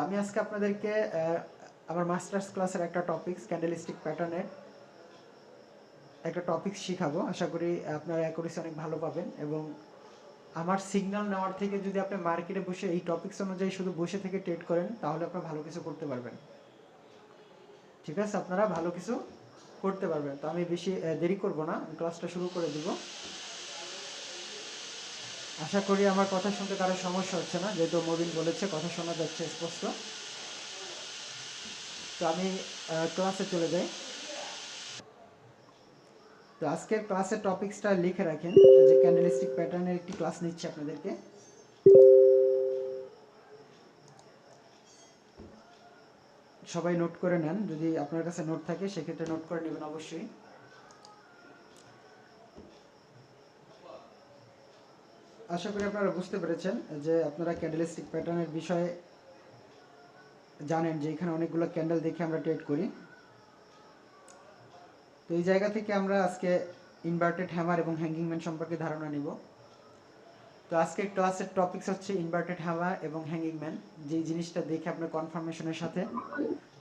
আমি আজকে আপনাদেরকে আমার মাস্টার্স ক্লাসের একটা টপিকস ক্যান্ডেলিস্টিক প্যাটার্নের একটা টপিকস শিখাবো। আশা করি আপনারা অ্যাকুরেসি অনেক ভালো পাবেন এবং আমার সিগন্যাল নেওয়ার থেকে যদি আপনি মার্কেটে বসে এই টপিকস অনুযায়ী শুধু বসে থেকে ট্রেড করেন তাহলে আপনারা ভালো কিছু করতে পারবেন। ঠিক আছে, আপনারা ভালো কিছু করতে পারবেন। তো আমি বেশি দেরি করব না, ক্লাসটা শুরু করে দিব। আশা করি আমার কথা শুনতে কারো সমস্যা হচ্ছে না, যেহেতু মবিন বলেছে কথা শোনা যাচ্ছে স্পষ্ট। তো আমি ক্লাসে চলে যাই। তো আজকের ক্লাসের টপিকসটা লিখে রাখেন যে ক্যান্ডেলিস্টিক প্যাটার্নের একটি ক্লাস নিচ্ছি আপনাদেরকে। সবাই নোট করে নেন, যদি আপনার কাছে নোট থাকে সেক্ষেত্রে নোট করে নেবেন অবশ্যই। আশা করি আপনারা বুঝতে পেরেছেন যে আপনারা ক্যান্ডেলিস্টিক প্যাটার্নের বিষয়ে জানেন যে এখানে অনেকগুলো ক্যান্ডেল দেখে আমরা ট্রেড করি। তো এই জায়গা থেকে আমরা আজকে ইনভার্টেড হ্যামার এবং হ্যাঙ্গিং ম্যান সম্পর্কে ধারণা নিব। তো আজকের ক্লাসের টপিকস হচ্ছে ইনভার্টেড হ্যামার এবং হ্যাঙ্গিং ম্যান। যেই জিনিসটা দেখে আপনার কনফার্মেশনের সাথে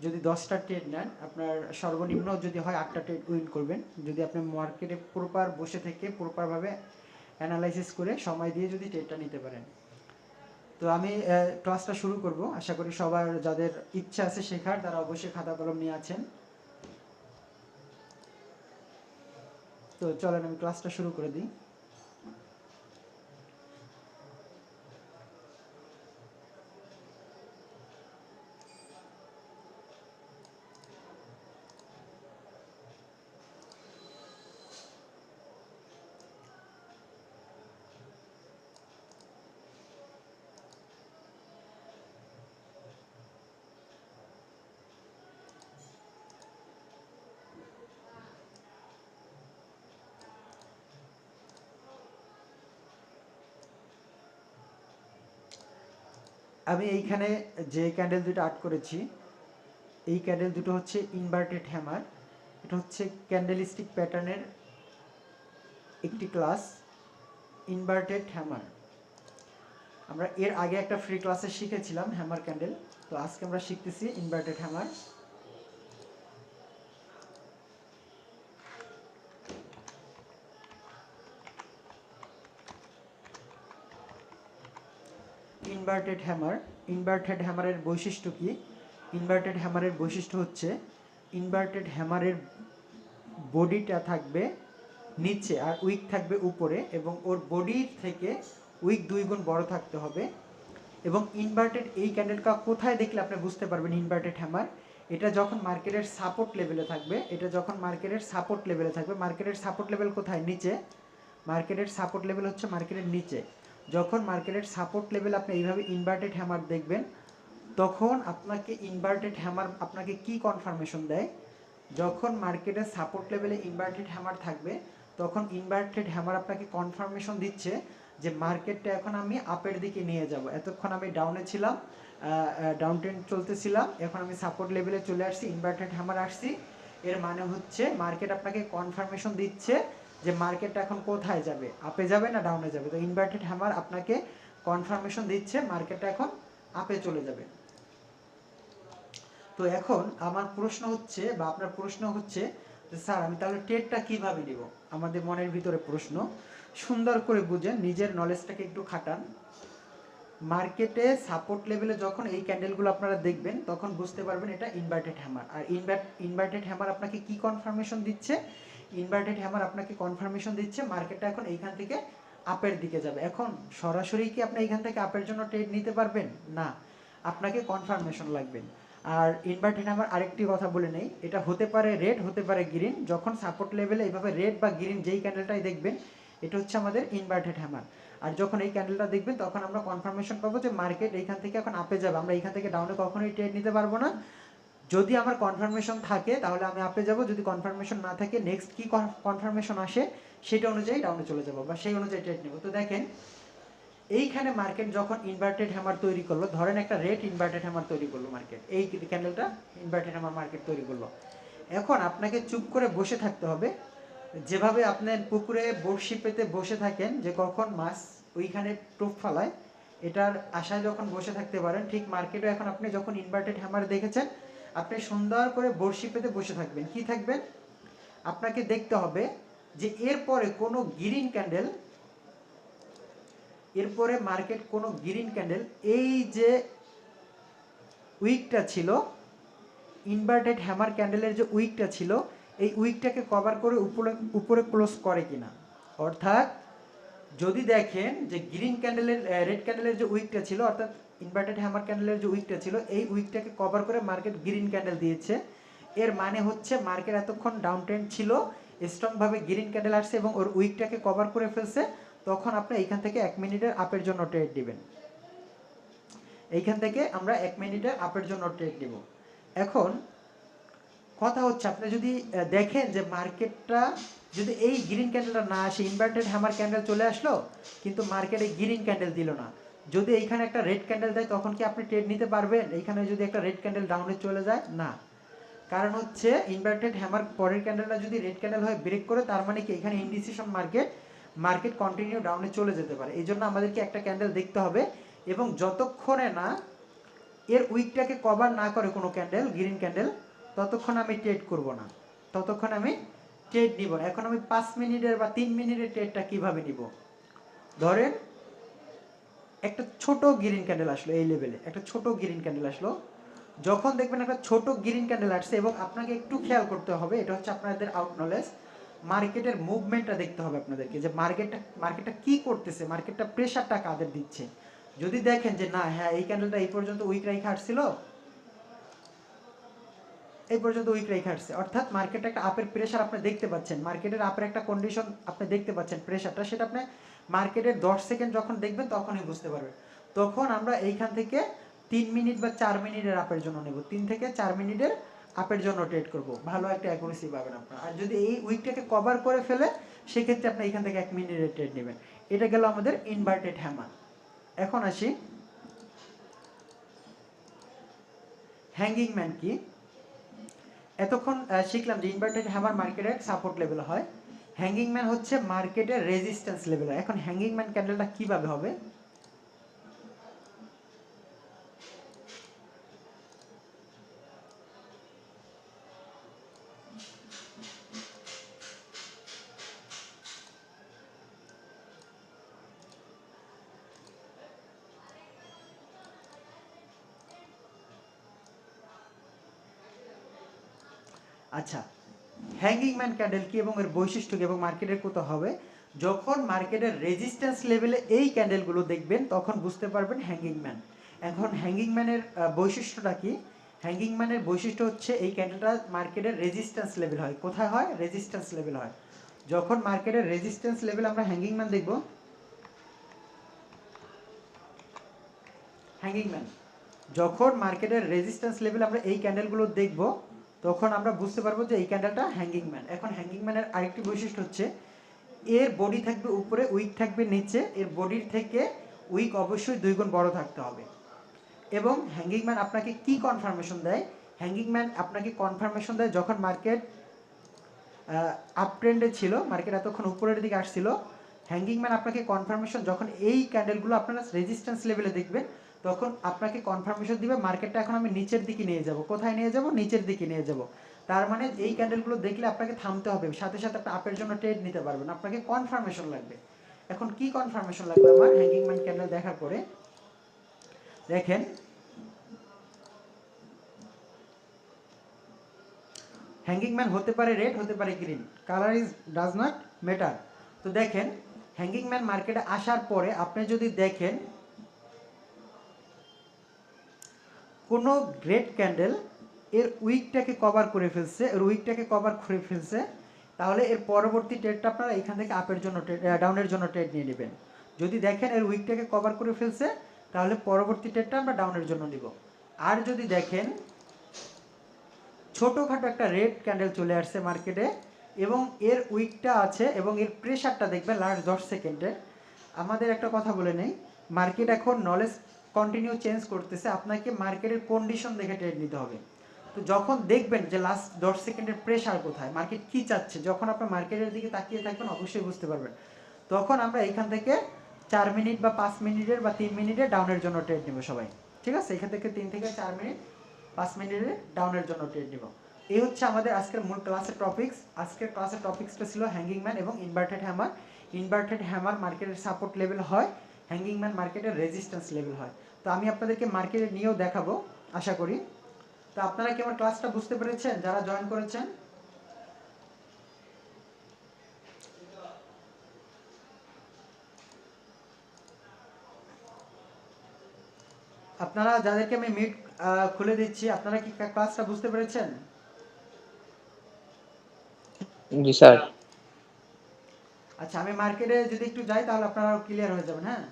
যদি 10টা ট্রেড নেন, আপনার সর্বনিম্ন যদি হয় 8টা ট্রেড উইন করবেন, যদি আপনি মার্কেটে প্রপার বসে থেকে প্রপারভাবে অ্যানালাইসিস করে সময় দিয়ে যদি ট্রেডটা নিতে পারেন। তো আমি ক্লাসটা শুরু করব। আশা করি সবার যাদের ইচ্ছা আছে শেখার তারা অবশ্যই খাতা কলম নিয়ে আছেন। তো চলেন আমি ক্লাসটা শুরু করে দিই। আমি এইখানে যে ক্যান্ডেল দুটো আর্ট করেছি, এই ক্যান্ডেল দুটো হচ্ছে ইনভার্টেড হ্যামার। এটা হচ্ছে ক্যান্ডেলিস্টিক প্যাটার্নের একটি ক্লাস, ইনভার্টেড হ্যামার। আমরা এর আগে একটা ফ্রি ক্লাসে শিখেছিলাম হ্যামার ক্যান্ডেল। তো আজকে আমরা শিখতেছি inverted hammer. Inverted hammer, inverted হ্যামারের বৈশিষ্ট্য কি? ইনভার্টেড হ্যামারের বৈশিষ্ট্য হচ্ছে ইনভার্টেড হ্যামারের বডিটা থাকবে নিচে আর উইক থাকবে উপরে, এবং ওর বডির থেকে উইক 2 গুণ বড় থাকতে হবে। এবং ইনভার্টেড এই ক্যান্ডেলটা কোথায় দেখলে আপনি বুঝতে পারবেন ইনভার্টেড হ্যামার? এটা যখন মার্কেটের সাপোর্ট লেভেলে থাকবে, এটা যখন মার্কেটের সাপোর্ট লেভেলে থাকবে। মার্কেটের সাপোর্ট লেভেল কোথায়? নিচে। মার্কেটের সাপোর্ট লেভেল হচ্ছে মার্কেটের নিচে। যখন মার্কেটের সাপোর্ট লেভেল আপনি এইভাবে ইনভার্টেড হ্যামার দেখবেন, তখন আপনাকে ইনভার্টেড হ্যামার আপনাকে কি কনফার্মেশন দেয়? যখন মার্কেটের সাপোর্ট লেভেলে ইনভার্টেড হ্যামার থাকবে, তখন ইনভার্টেড হ্যামার আপনাকে কনফার্মেশন দিচ্ছে যে মার্কেটটা এখন আমি আপের দিকে নিয়ে যাব। এতক্ষণ আমি ডাউনে ছিলাম, ডাউন ট্রেন্ড চলতেছিলাম, এখন আমি সাপোর্ট লেভেলে চলে আসছি, ইনভার্টেড হ্যামার আসছি। এর মানে হচ্ছে মার্কেট আপনাকে কনফার্মেশন দিচ্ছে যে মার্কেটটা এখন কোথায় যাবে, আপে যাবে না ডাউনে যাবে। তো ইনভার্টেড হ্যামার আপনাকে কনফার্মেশন দিচ্ছে মার্কেটটা এখন আপে চলে যাবে। তো এখন আমার প্রশ্ন হচ্ছে, বা আপনার প্রশ্ন হচ্ছে যে স্যার আমি তাহলে ট্রেডটা কিভাবে নিব? আমাদের মনের ভিতরে প্রশ্ন। সুন্দর করে বুঝেন, নিজের নলেজটাকে একটু খাটান। মার্কেটে সাপোর্ট লেভেলে যখন এই ক্যান্ডেলগুলো আপনারা দেখবেন, তখন বুঝতে পারবেন এটা ইনভার্টেড হ্যামার। আর ইনভার্টেড হ্যামার আপনাকে কি কনফার্মেশন দিচ্ছে? ইনভার্টেড হ্যামার আপনাকে কনফার্মেশন দিচ্ছে মার্কেটটা এখন এইখান থেকে আপের দিকে যাবে। এখন সরাসরি কি আপনি এইখান থেকে আপের জন্য ট্রেড নিতে পারবেন? না, আপনাকে কনফার্মেশন লাগবে। আর ইনভার্টেড হ্যামার আরেকটি কথা বলে নেই, এটা হতে পারে রেড, হতে পারে গ্রিন। যখন সাপোর্ট লেভেলে এইভাবে রেড বা গ্রিন যেই ক্যান্ডেলটাই দেখবেন, এটা হচ্ছে আমাদের ইনভার্টেড হ্যামার। আর যখন এই ক্যান্ডেলটা দেখবেন, তখন আমরা কনফার্মেশন পাবো যে মার্কেট এইখান থেকে এখন আপে যাবে। আমরা এইখান থেকে ডাউনে কখনোই ট্রেড নিতে পারবো না। যদি আমার কনফার্মেশন থাকে তাহলে আমি আপে যাব, যদি কনফার্মেশন না থাকে নেক্সট কি কনফার্মেশন আসে সেটা অনুযায়ী ডাউনে চলে যাব বা সেই অনুযায়ী ট্রেড নেব। তো দেখেন এইখানে মার্কেট যখন ইনভার্টেড হ্যামার তৈরি করলো, ধরেন একটা রেড ইনভার্টেড হ্যামার তৈরি করলো মার্কেট, এই ক্যান্ডেলটা ইনভার্টেড হ্যামার মার্কেট তৈরি করলো। এখন আপনাকে চুপ করে বসে থাকতে হবে, যেভাবে আপনি পুকুরে বড়শি পেতে বসে থাকেন যে কখন মাছ ওইখানে টোপ ফালায়, এটার আশায় যখন বসে থাকতে পারেন, ঠিক মার্কেটে এখন আপনি যখন ইনভার্টেড হ্যামার দেখেছেন, আপনি সুন্দর করে বড়শি পেতে বসে থাকবেন। কি থাকবেন? আপনাকে দেখতে হবে যে এরপরে কোনো গ্রিন ক্যান্ডেল, এরপরে মার্কেট কোনো গ্রিন ক্যান্ডেল এই যে উইকটা ছিল, ইনভার্টেড হ্যামার ক্যান্ডেলের যে উইকটা ছিল, এই উইকটাকে কভার করে উপরে ক্লোজ করে কিনা। অর্থাৎ যদি দেখেন যে গ্রিন ক্যান্ডেলের রেড ক্যান্ডেলের যে উইকটা ছিল, অর্থাৎ ইনভার্টেড হ্যামার ক্যান্ডেলের যে উইকটা ছিল, এই উইকটাকে কভার করে মার্কেট গ্রিন ক্যান্ডেল দিয়েছে, এর মানে হচ্ছে মার্কেট এতক্ষণ ডাউন ট্রেন্ড ছিল, স্ট্রংভাবে গ্রিন ক্যান্ডেল আসছে এবং ওর উইকটাকে কভার করে ফেলছে। তখন আপনি এইখান থেকে 1 মিনিটের আপের জন্য ট্রেড দিবেন। এইখান থেকে আমরা 1 মিনিটের আপের জন্য ট্রেড দিব। এখন কথা হচ্ছে, আপনি যদি দেখেন যে মার্কেটটা যদি এই গ্রিন ক্যান্ডেলটা না আসে, ইনভার্টেড হ্যামার ক্যান্ডেল চলে আসলো কিন্তু মার্কেটে গ্রিন ক্যান্ডেল দিল না, যদি এইখানে একটা রেড ক্যান্ডেল দেয়, তখন কি আপনি ট্রেড নিতে পারবেন? এইখানে যদি একটা রেড ক্যান্ডেল ডাউনে চলে যায়, না। কারণ হচ্ছে ইনভার্টেড হ্যামার পরের ক্যান্ডেলটা যদি রেড ক্যান্ডেল হয়ে ব্রেক করে, তার মানে কি এখানে ইনডিসিশন মার্কেট কন্টিনিউ ডাউনে চলে যেতে পারে। এই জন্য আমাদেরকে একটা ক্যান্ডেল দেখতে হবে, এবং যতক্ষণে না এর উইকটাকে কভার না করে কোনো ক্যান্ডেল, গ্রিন ক্যান্ডেল, ততক্ষণ আমি ট্রেড করব না, ততক্ষণ আমি ট্রেড নিব না। এখন আমি 5 মিনিটের বা 3 মিনিটের ট্রেডটা কিভাবে নিব? ধরেন একটা ছোট গ্রিন ক্যান্ডেল আসলো, এই লেভেলে একটা ছোট গ্রিন ক্যান্ডেল আসলো। যখন দেখবেন একটা ছোট গ্রিন ক্যান্ডেল আসছে, এবং আপনাকে একটু খেয়াল করতে হবে, এটা হচ্ছে আপনাদের আউট নলেজ, মার্কেটের মুভমেন্টটা দেখতে হবে আপনাদেরকে, যে মার্কেটটা কি করতেছে, মার্কেটটা প্রেশারটা কাদের দিচ্ছে। যদি দেখেন যে না, হ্যাঁ এই ক্যান্ডেলটা এই পর্যন্ত উইক রেখে আসছিল, এই পর্যন্ত উইক রেখে আসছে, অর্থাৎ মার্কেটে একটা আপের প্রেশার আপনি দেখতে পাচ্ছেন, মার্কেটের আপের একটা কন্ডিশন আপনি দেখতে পাচ্ছেন, প্রেশারটা, সেটা আপনি মার্কেটের 10 সেকেন্ড যখন দেখবেন তখনই বুঝতে পারবেন। তখন আমরা এইখান থেকে 3 মিনিট বা 4 মিনিটের আপের জন্য নেব, 3 থেকে 4 মিনিটের আপের জন্য ট্রেড করব, ভালো একটা অ্যাকুরেসি পাবেন আপনারা। আর যদি এই উইকটাকে কভার করে ফেলে, সেক্ষেত্রে আপনি এখান থেকে 1 মিনিটের ট্রেড নেবেন। এটা গেল আমাদের ইনভার্টেড হ্যামার। এখন আসি হ্যাঙ্গিং ম্যান কি। এতক্ষণ শিখলাম যে ইনভার্টেড হ্যামার মার্কেটের সাপোর্ট লেভেল হয়, হ্যাঙ্গিং ম্যান হচ্ছে মার্কেটের রেজিস্ট্যান্স লেভেল হয়। এখন হ্যাঙ্গিং ম্যান ক্যান্ডেলটা কিভাবে হবে? আচ্ছা, হ্যাঙ্গিং ম্যান ক্যান্ডেল কি এবং এর বৈশিষ্ট্য কি এবং মার্কেটের কোথাও হবে? যখন মার্কেটের রেজিস্ট্যান্স লেভেলে এই ক্যান্ডেলগুলো দেখবেন, তখন বুঝতে পারবেন হ্যাঙ্গিং ম্যান। এখন হ্যাঙ্গিং ম্যানের বৈশিষ্ট্যটা কি? হ্যাঙ্গিং ম্যানের বৈশিষ্ট্য হচ্ছে এই ক্যান্ডেলটা মার্কেটের রেজিস্ট্যান্স লেভেল হয়। কোথায় হয়? রেজিস্ট্যান্স লেভেল হয়। যখন মার্কেটের রেজিস্ট্যান্স লেভেল আমরা হ্যাঙ্গিং ম্যান দেখব, হ্যাঙ্গিং ম্যান যখন মার্কেটের রেজিস্ট্যান্স লেভেল আমরা এই ক্যান্ডেলগুলো দেখব, তখন আমরা বুঝতে পারবো যে এই ক্যান্ডেলটা হ্যাঙ্গিং ম্যান। এখন হ্যাঙ্গিং ম্যানের আরেকটি বৈশিষ্ট্য হচ্ছে, এর বডি থাকবে উপরে, উইক থাকবে নিচে, এর বডির থেকে উইক অবশ্যই 2 গুণ বড় থাকতে হবে। এবং হ্যাঙ্গিং ম্যান আপনাকে কি কনফার্মেশন দেয়? হ্যাঙ্গিং ম্যান আপনাকে কনফার্মেশন দেয় যখন মার্কেট আপ ট্রেন্ডে ছিল, মার্কেট এতক্ষণ উপরের দিকে আসছিল, হ্যাঙ্গিং ম্যান আপনাকে কনফার্মেশন, যখন এই ক্যান্ডেলগুলো আপনারা রেজিস্ট্যান্স লেভেলে দেখবেন, তখন আপনাকে কনফার্মেশন দিবে মার্কেটটা এখন আমি নিচের দিকে নিয়ে যাব। কোথায় নিয়ে যাব? নিচের দিকে নিয়ে যাব। তার মানে এই ক্যান্ডেলগুলো দেখলে আপনাকে থামতে হবে, সাথে সাথে একটা আপের জন্য ট্রেড নিতে পারবেন, আপনাকে কনফার্মেশন লাগবে। এখন কি কনফার্মেশন লাগবে আমার হ্যাঙ্গিং ম্যান ক্যান্ডেল দেখার পরে? দেখেন, হ্যাঙ্গিং ম্যান হতে পারে রেড, হতে পারে green, colour is does not matter. তো দেখেন, হ্যাঙ্গিং ম্যান মার্কেটে আসার পরে আপনি যদি দেখেন কোনো রেড ক্যান্ডেল এর উইকটাকে কভার করে ফেলছে, এর উইকটাকে কভার করে ফেলছে, তাহলে এর পরবর্তী ট্রেডটা আপনারা এখান থেকে আপের জন্য ডাউনের জন্য ট্রেড নিয়ে নেবেন। যদি দেখেন এর উইকটাকে কভার করে ফেলছে, তাহলে পরবর্তী ট্রেডটা আমরা ডাউনের জন্য নিব। আর যদি দেখেন ছোটোখাটো একটা রেড ক্যান্ডেল চলে আসছে মার্কেটে, এবং এর উইকটা আছে এবং এর প্রেশারটা দেখবেন লাস্ট 10 সেকেন্ডে। আমাদের একটা কথা বলে নেই, মার্কেট এখন নলেজ কন্টিনিউ চেঞ্জ করতেছে, আপনাকে মার্কেটের কন্ডিশন দেখে ট্রেড নিতে হবে। তো যখন দেখবেন যে লাস্ট 10 সেকেন্ডের প্রেশার কোথায়, মার্কেট কী চাচ্ছে, যখন আপনার মার্কেটের দিকে তাকিয়ে থাকবেন, অবশ্যই বুঝতে পারবেন। তখন আমরা এখান থেকে 4 মিনিট বা 5 মিনিটের বা 3 মিনিটের ডাউনের জন্য ট্রেড নিব সবাই, ঠিক আছে? এখান থেকে 3 থেকে 4 মিনিট 5 মিনিটের ডাউনের জন্য ট্রেড নিব। এই হচ্ছে আমাদের আজকের মূল ক্লাসের টপিকস। আজকের ক্লাসের টপিকসটা ছিল হ্যাঙ্গিং ম্যান এবং ইনভার্টেড হ্যামার। ইনভার্টেড হ্যামার মার্কেটের সাপোর্ট লেভেল হয়, হ্যাঙ্গিং ম্যান মার্কেটের রেজিস্ট্যান্স লেভেল হয়। তো আমি আপনাদেরকে মার্কেটে নিয়েও দেখাবো আশা করি। তো আপনারা কি আমার ক্লাসটা বুঝতে পেরেছেন যারা জয়েন করেছেন? আপনারা যাদেরকে আমি মিট খুলে দিচ্ছি, আপনারা কি ক্লাসটা বুঝতে পেরেছেন? জি স্যার। আচ্ছা, আমি মার্কেটে যদি একটু যাই তাহলে আপনারা ক্লিয়ার হয়ে যাবেন। হ্যাঁ,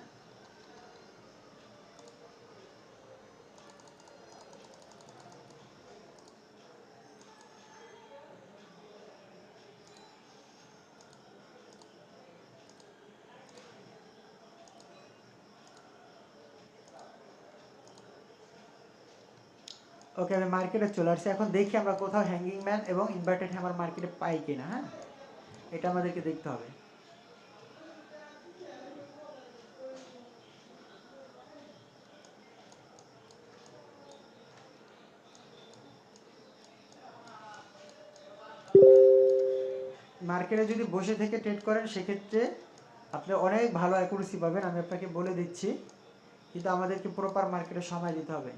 ওকে, আমি মার্কেটে চলে আসছি। এখন দেখি আমরা কোথাও হ্যাঙ্গিং ম্যান এবং ইনভার্টেড হ্যামার মার্কেটে পাই কিনা। হ্যাঁ, এটা আমাদেরকে দেখতে হবে। মার্কেটে যদি বসে থেকে ট্রেড করেন সেক্ষেত্রে আপনি অনেক ভালো অ্যাকুরেসি পাবেন, আমি আপনাকে বলে দিচ্ছি। কিন্তু আমাদেরকে প্রপার মার্কেটে সময় দিতে হবে।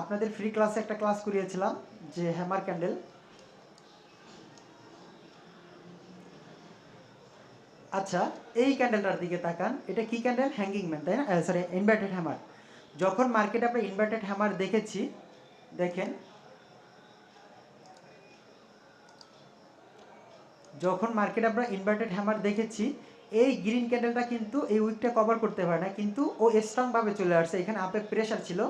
আপনাদের ফ্রি ক্লাসে একটা ক্লাস করিয়েছিলাম যে হ্যামার ক্যান্ডেল। আচ্ছা, এই ক্যান্ডেলটার দিকে তাকান। এটা কি ক্যান্ডেল? হ্যাঙ্গিং ম্যান, তাই না? Sorry, inverted hammer. যখন মার্কেটে আমরা ইনভার্টেড হ্যামার দেখেছি, দেখেন, যখন মার্কেটে আমরা ইনভার্টেড হ্যামার দেখেছি, এই গ্রিন ক্যান্ডেলটা কিন্তু এই উইকটা কভার করতে পারে না, কিন্তু ও স্ট্রংভাবে চলে আসছে। এখানে আপের প্রেশার ছিল,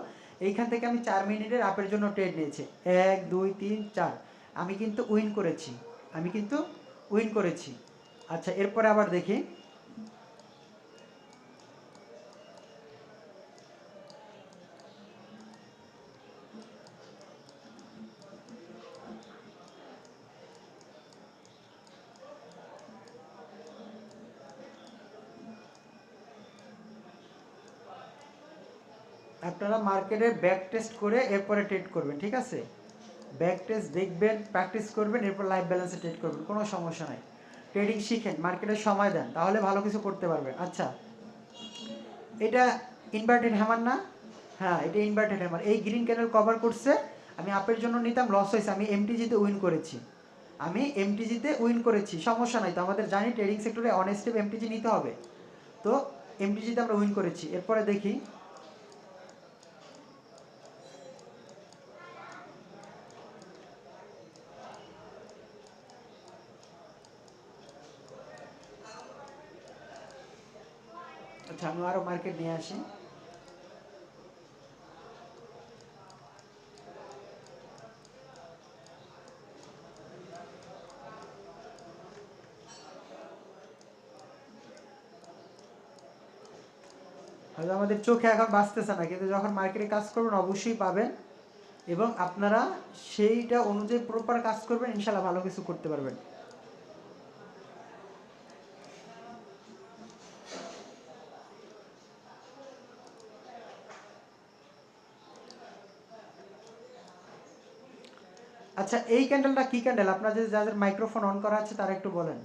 এইখান থেকে আমি 4 মিনিটের আপের জন্য ট্রেড নিয়েছি। 1 2 3 4, আমি কিন্তু উইন করেছি, আমি কিন্তু উইন করেছি। আচ্ছা, এরপরে আবার দেখি। আপনারা মার্কেটে ব্যাক টেস্ট করে এরপরে ট্রেড করবেন, ঠিক আছে? ব্যাক টেস্ট দেখবেন, প্র্যাকটিস করবেন, এরপর লাইভ ব্যালেন্সে ট্রেড করবেন, কোনো সমস্যা নাই। ট্রেডিং শিখেন, মার্কেটে সময় দেন, তাহলে ভালো কিছু করতে পারবেন। আচ্ছা, এটা ইনভার্টেড হ্যামার না? হ্যাঁ, এটা ইনভার্টেড হ্যামার। এই গ্রিন ক্যান্ডেল কভার করছে, আমি আপের জন্য নিতাম, লস হয়েছে, আমি এমটিজিতে উইন করেছি। আমি এমটিজিতে উইন করেছি, সমস্যা নাই। তো আমাদের জানি ট্রেডিং সেক্টরে অন স্টেপ এমটিজি নিতে হবে, তো এমটিজিতে আমরা উইন করেছি। এরপরে দেখি। আচ্ছা, আমি আরও মার্কেট নিয়ে আসি। হয়তো আমাদের চোখে এখন বাঁচতেছে না, কিন্তু যখন মার্কেটে কাজ করবেন অবশ্যই পাবেন, এবং আপনারা সেইটা অনুযায়ী প্রপার কাজ করবেন, ইনশাল্লাহ ভালো কিছু করতে পারবেন। আচ্ছা, এই ক্যান্ডেলটা কি ক্যান্ডেল? আপনাদের যাদের মাইক্রোফোন অন করা আছে তারা একটু বলেন।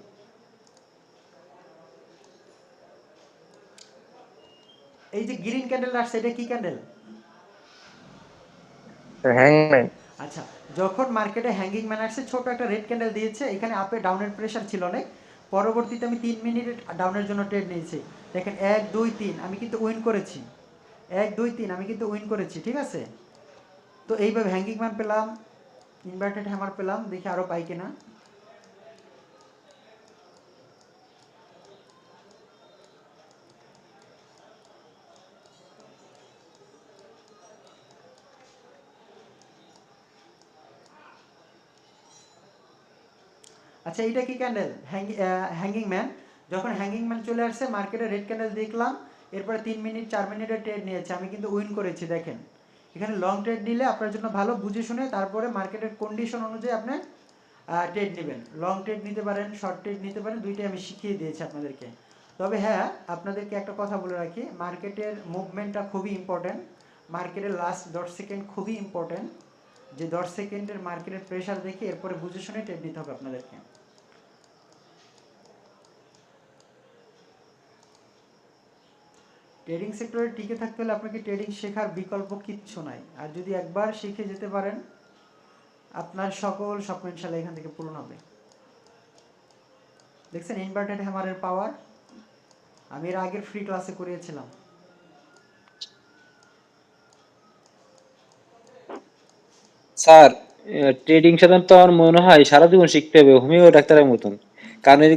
এই যে গ্রিন ক্যান্ডেলটা আসছে, এটা কি ক্যান্ডেল? হ্যাংম্যান। আচ্ছা, যখন মার্কেটে হ্যাঙ্গিং ম্যান আসছে, ছোট একটা রেড ক্যান্ডেল দিয়েছে, এখানে আপে ডাউনের প্রেশার ছিল অনেক। পরবর্তীতে আমি 3 মিনিটের ডাউনের জন্য ট্রেড নিয়েছি। দেখেন 1 2 3, আমি কিন্তু উইন করেছি। 1 2 3, আমি কিন্তু উইন করেছি, ঠিক আছে? তো এইভাবে হ্যাঙ্গিং ম্যান পেলাম, ইনভার্টেড হ্যামার পেলাম, দেখি আরও পাই কিনা। আচ্ছা, এইটা কি ক্যান্ডেল? Hanging man. যখন হ্যাঙ্গিং ম্যান চলে আসছে, মার্কেটে রেড ক্যান্ডেল দেখলাম, এরপরে 3 মিনিট 4 মিনিটের ট্রেড নিয়েছে, আমি কিন্তু উইন করেছি। দেখেন, এখানে লং ট্রেড নিলে আপনার জন্য ভালো, বুঝে শুনে তারপরে মার্কেটের কন্ডিশন অনুযায়ী আপনি ট্রেড নেবেন। লং ট্রেড নিতে পারেন, শর্ট ট্রেড নিতে পারেন, দুইটাই আমি শিখিয়ে দিয়েছি আপনাদেরকে। তবে হ্যাঁ, আপনাদেরকে একটা কথা বলে রাখি, মার্কেটের মুভমেন্টটা খুবই ইম্পর্টেন্ট। মার্কেটের লাস্ট 10 সেকেন্ড খুবই ইম্পর্টেন্ট। যে 10 সেকেন্ডের মার্কেটের প্রেসার দেখে এরপরে বুঝে শুনে ট্রেড নিতে হবে আপনাদেরকে। ট্রেডিং সেক্টরে টিকে থাকতে হলে আপনাকে ট্রেডিং শেখার বিকল্প কিচ্ছু নাই। আর যদি একবার শিখে যেতে পারেন, আপনার সকল স্বপ্ন ইনশাআল্লাহ এখান থেকে পূরণ হবে। দেখছেন ইনভার্টেড হ্যামারের পাওয়ার, আমি এর আগের ফ্রি ক্লাসে করিয়েছিলাম। স্যার, ট্রেডিং সাধারণত আমার মনে হয় সারা জীবন শিখতে হবে হোমিও ডাক্তারের মতন। কারণ এর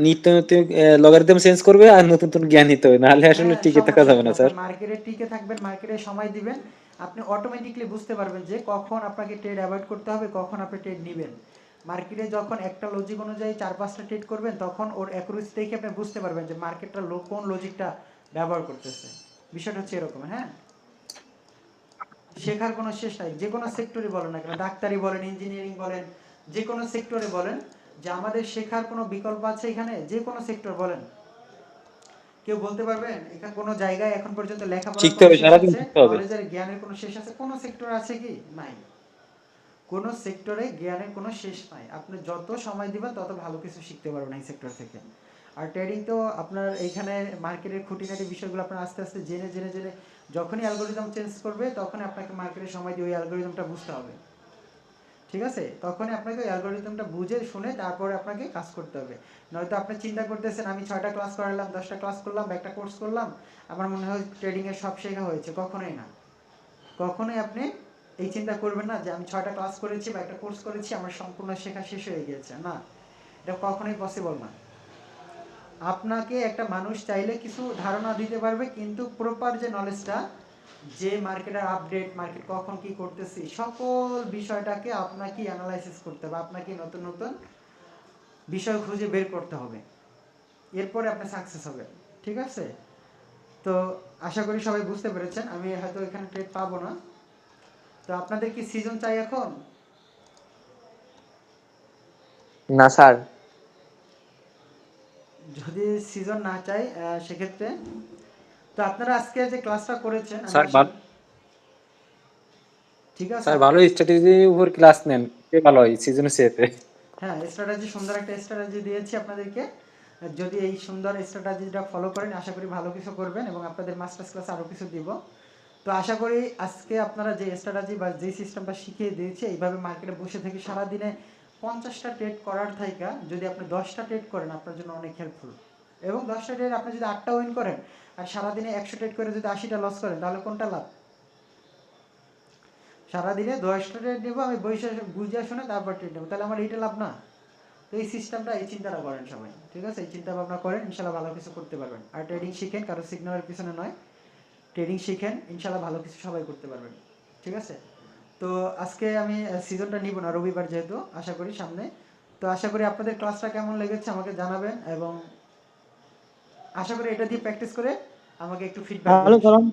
নিত্য নতুন লগারিদম চেঞ্জ করবে আর নতুন নতুন জ্ঞান নিতে হবে, নাহলে আসলে হ্যাঁ, টিকে থাকা সমস্যা যাবে কি, না স্যার। আপনার মার্কেটে টিকে থাকবেন, মার্কেটে সময় দিবেন, আপনি অটোমেটিকলি বুঝতে পারবেন যে কখন আপনাকে ট্রেড অ্যাভয়েড করতে হবে, কখন আপনি ট্রেড নেবেন। মার্কেটে যখন একটা লজিক অনুযায়ী 4-5টা ট্রেড করবেন, তখন ওর অ্যাকুরেসি দেখে আপনি বুঝতে পারবেন যে মার্কেটটা কোন লজিকটা ব্যবহার করতেছে। বিষয়টা হচ্ছে এরকম। হ্যাঁ, শেখার কোনো শেষ নাই। যে কোনো সেক্টরে বলেন না কেন, ডাক্তারি বলেন, ইঞ্জিনিয়ারিং বলেন, যে কোনো সেক্টরে বলেন, যে আমাদের শেখার কোনো বিকল্প আছে এখানে, যে কোনো সেক্টর বলেন, কেউ বলতে পারবেন এখানে কোনো জায়গায় এখন পর্যন্ত লেখাপড়ার শিখতে কোনো হবে, শেষ সারাদিন আছে, শিখতে হবে। নলেজের জ্ঞানের কোনো শেষ আছে, কোনো সেক্টর আছে কি? নাই। কোনো সেক্টরে জ্ঞানের কোনো শেষ নাই। আপনি যত সময় দিবেন তত ভালো কিছু শিখতে পারবেন এই সেক্টর থেকে। আর ট্রেডিং তো আপনার এইখানে মার্কেটের খুঁটিনাটি বিষয়গুলো আপনার আস্তে আস্তে জেনে জেনে জেনে যখনই অ্যালগোরিদম চেঞ্জ করবে, তখনই আপনাকে মার্কেটের সময় দিয়ে ওই অ্যালগোরিদমটা বুঝতে হবে। ঠিক আছে, তখনই আপনাকে ওই অ্যালগোরিদমটা বুঝে শুনে তারপরে আপনাকে কাজ করতে হবে। নয়তো আপনি চিন্তা করতেছেন আমি 6টা ক্লাস করালাম, 10টা ক্লাস করলাম, একটা কোর্স করলাম, আমার মনে হয় ট্রেডিংয়ের সব শেখা হয়েছে। কখনোই না। কখনোই আপনি এই চিন্তা করবেন না যে আমি 6টা ক্লাস করেছি বা একটা কোর্স করেছি, আমার সম্পূর্ণ শেখা শেষ হয়ে গিয়েছে। না, এটা কখনোই পসিবল না। আপনাকে একটা মানুষ চাইলে কিছু ধারণা দিতে পারবে, কিন্তু প্রপার যে নলেজটা, যে মার্কেটের আপডেট, মার্কেট কখন কি করতেছি, সকল বিষয়টাকে আপনাকে অ্যানালাইসিস করতে হবে, আপনাকে নতুন নতুন বিষয় খুঁজে বের করতে হবে, এরপরে আপনি সাকসেস হবেন। ঠিক আছে, তো আশা করি সবাই বুঝতে পেরেছেন। আমি হয়তো এখানে ট্রেড পাবো না। তো আপনাদের কি সিজন চাই এখন? না স্যার। যদি সিজন না চাই, সেক্ষেত্রে তো আপনারা আজকে যে ক্লাসটা করেছেন, আমি স্যার আশা করি ঠিক আছে। স্যার ভালো স্ট্র্যাটেজির উপর ক্লাস নেন, এটাই ভালো হয় সিজনের চেয়েতে। হ্যাঁ, স্ট্র্যাটেজি, সুন্দর একটা স্ট্র্যাটেজি দিয়েছি আপনাদেরকে। যদি এই সুন্দর স্ট্র্যাটেজিটা ফলো করেন, আশা করি ভালো কিছু করবেন, এবং আপনাদের মাস্টার্স ক্লাস আরও কিছু দিব। তো আশা করি আজকে আপনারা যে স্ট্র্যাটেজি বা যে সিস্টেমটা শিখিয়ে দিয়েছি, এইভাবে মার্কেটে বসে থেকে সারাদিনে 50টা ট্রেড করার থাইকা যদি আপনি 10টা ট্রেড করেন, আপনার জন্য অনেক হেল্পফুল। এবং 10টা ট্রেড আপনি যদি 8টা উইন করেন, আর সারাদিনে 100 ট্রেড করে যদি 80টা লস করেন, তাহলে কোনটা লাভ? সারাদিনে 10টা ট্রেড নেবো আমি, বসে বুঝে শুনে তারপর ট্রেড নেবো, তাহলে আমার এইটা লাভ না? তো এই সিস্টেমটা, এই চিন্তাটা করেন সবাই। ঠিক আছে, এই চিন্তা ভাবনা করেন, ইনশাল্লাহ ভালো কিছু করতে পারবেন। আর ট্রেডিং শিখেন, কারো সিগন্যালের পিছনে নয়, ট্রেডিং শিখেন, ইনশাল্লাহ ভালো কিছু সবাই করতে পারবেন। ঠিক আছে, তো আজকে আমি সিজনটা নিব না, রবিবার যেহেতু, আশা করি সামনে। তো আশা করি আপনাদের ক্লাসটা কেমন লেগেছে আমাকে জানাবেন, এবং আশা করি এটা দিয়ে প্র্যাকটিস করে আমাকে একটু ফিডব্যাক ভালো দেবেন। কলম